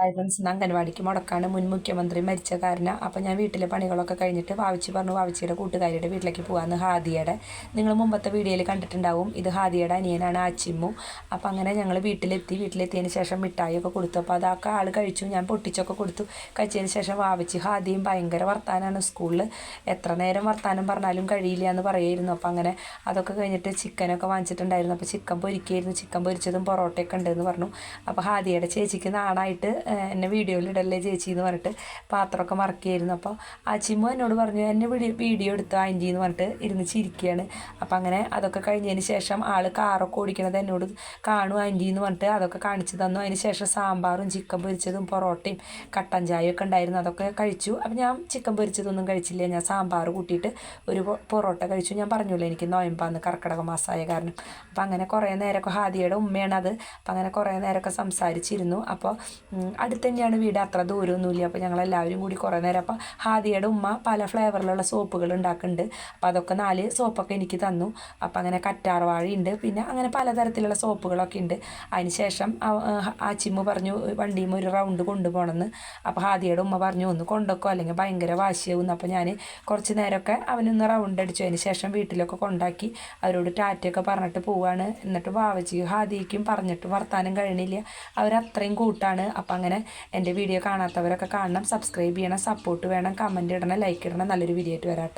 Friends ഇന്ന് അംഗൻവാടിക്ക് മുടക്കാണ് മുൻ മുഖ്യമന്ത്രി മരിച്ച കാരണം. അപ്പോൾ ഞാൻ വീട്ടിലെ പണികളൊക്കെ കഴിഞ്ഞിട്ട് വാവിച്ചി പറഞ്ഞു വാവിച്ചിയുടെ കൂട്ടുകാരിയുടെ വീട്ടിലേക്ക് പോകാമെന്ന്. ഹാദിയയുടെ നിങ്ങൾ മുമ്പത്തെ വീഡിയോയിൽ കണ്ടിട്ടുണ്ടാവും. ഇത് ഹാദിയയുടെ അനിയനാണ് ആച്ചിമ്മു. അപ്പോൾ അങ്ങനെ ഞങ്ങൾ വീട്ടിലെത്തിയതിന് ശേഷം മിഠായിയൊക്കെ കൊടുത്തു. അപ്പോൾ അതൊക്കെ ആൾ കഴിച്ചു. ഞാൻ പൊട്ടിച്ചൊക്കെ കൊടുത്തു. കഴിച്ചതിന് ശേഷം വാവിച്ചി ഹാദിയും ഭയങ്കര വർത്താനമാണ് സ്കൂളിൽ. എത്ര നേരം വർത്താനം പറഞ്ഞാലും കഴിയില്ല എന്ന് പറയുമായിരുന്നു. അപ്പോൾ അങ്ങനെ അതൊക്കെ കഴിഞ്ഞിട്ട് ചിക്കനൊക്കെ വാങ്ങിച്ചിട്ടുണ്ടായിരുന്നു. അപ്പോൾ ചിക്കൻ പൊരിക്കുകയായിരുന്നു. ചിക്കൻ പൊരിച്ചതും പൊറോട്ടയൊക്കെ ഉണ്ടെന്ന് പറഞ്ഞു. അപ്പോൾ ഹാദിയയുടെ ചേച്ചിക്ക് നാണായിട്ട് എന്നെ വീഡിയോയിലിടല്ലേ ചേച്ചി എന്ന് പറഞ്ഞിട്ട് പാത്രമൊക്കെ മറക്കുകയായിരുന്നു. അപ്പോൾ ആ ചിമ്മു എന്നോട് പറഞ്ഞു എന്നെ വീഡിയോ എടുത്തു ആൻറ്റി എന്ന് പറഞ്ഞിട്ട് ഇരുന്ന് ചിരിക്കുകയാണ്. അപ്പോൾ അങ്ങനെ അതൊക്കെ കഴിഞ്ഞതിന് ശേഷം ആൾ കാറൊക്കെ ഓടിക്കണത് എന്നോട് കാണും ആൻറ്റി എന്ന് പറഞ്ഞിട്ട് അതൊക്കെ കാണിച്ചു തന്നു. അതിന് ശേഷം സാമ്പാറും ചിക്കൻ പൊരിച്ചതും പൊറോട്ടയും കട്ടൻ ചായയൊക്കെ ഉണ്ടായിരുന്നു. അതൊക്കെ കഴിച്ചു. അപ്പോൾ ഞാൻ ചിക്കൻ പൊരിച്ചതൊന്നും കഴിച്ചില്ല. ഞാൻ സാമ്പാർ കൂട്ടിയിട്ട് ഒരു പൊറോട്ട കഴിച്ചു. ഞാൻ പറഞ്ഞില്ല എനിക്ക് നോയമ്പാന്ന് കർക്കിടക മാസമായ കാരണം. അപ്പോൾ അങ്ങനെ കുറേ നേരമൊക്കെ ഹാദിയയുടെ ഉമ്മയാണ് അത്. അപ്പോൾ അങ്ങനെ കുറേ നേരമൊക്കെ സംസാരിച്ചിരുന്നു. അപ്പോൾ അടുത്ത് തന്നെയാണ് വീട്, അത്ര ദൂരമൊന്നുമില്ല. അപ്പോൾ ഞങ്ങളെല്ലാവരും കൂടി കുറേ നേരം. അപ്പോൾ ഹാദിയയുടെ ഉമ്മ പല ഫ്ലേവറിലുള്ള സോപ്പുകൾ ഉണ്ടാക്കുന്നുണ്ട്. അപ്പോൾ അതൊക്കെ 4 സോപ്പൊക്കെ എനിക്ക് തന്നു. അപ്പോൾ അങ്ങനെ കറ്റാർവാഴയുണ്ട്, പിന്നെ അങ്ങനെ പലതരത്തിലുള്ള സോപ്പുകളൊക്കെ ഉണ്ട്. അതിന് ശേഷം ആച്ചിമ്മ പറഞ്ഞു വണ്ടിയിൽ ഒരു റൗണ്ട് കൊണ്ടുപോകണമെന്ന്. അപ്പോൾ ഹാദിയയുടെ ഉമ്മ പറഞ്ഞു ഒന്ന് കൊണ്ടുവെക്കോ അല്ലെങ്കിൽ ഭയങ്കര വാശിയാവും. അപ്പോൾ ഞാൻ കുറച്ച് നേരമൊക്കെ അവനൊന്ന് റൗണ്ട് അടിച്ചു. അതിന് ശേഷം വീട്ടിലൊക്കെ കൊണ്ടാക്കി അവരോട് ടാറ്റയൊക്കെ പറഞ്ഞിട്ട് പോവുകയാണ്. എന്നിട്ട് വാവച്ചിക്കും ഹാദിയയ്ക്കും പറഞ്ഞിട്ട് വർത്താനം കഴിയണില്ല. അവരത്രയും കൂട്ടാണ്. അപ്പം അങ്ങനെ എൻ്റെ വീഡിയോ കാണാത്തവരൊക്കെ കാണണം, സബ്സ്ക്രൈബ് ചെയ്യണം, സപ്പോർട്ട് വേണം, കമൻറ്റ് ഇടണം, ലൈക്ക് ഇടണം. നല്ലൊരു വീഡിയോ ആയിട്ട് വരാം.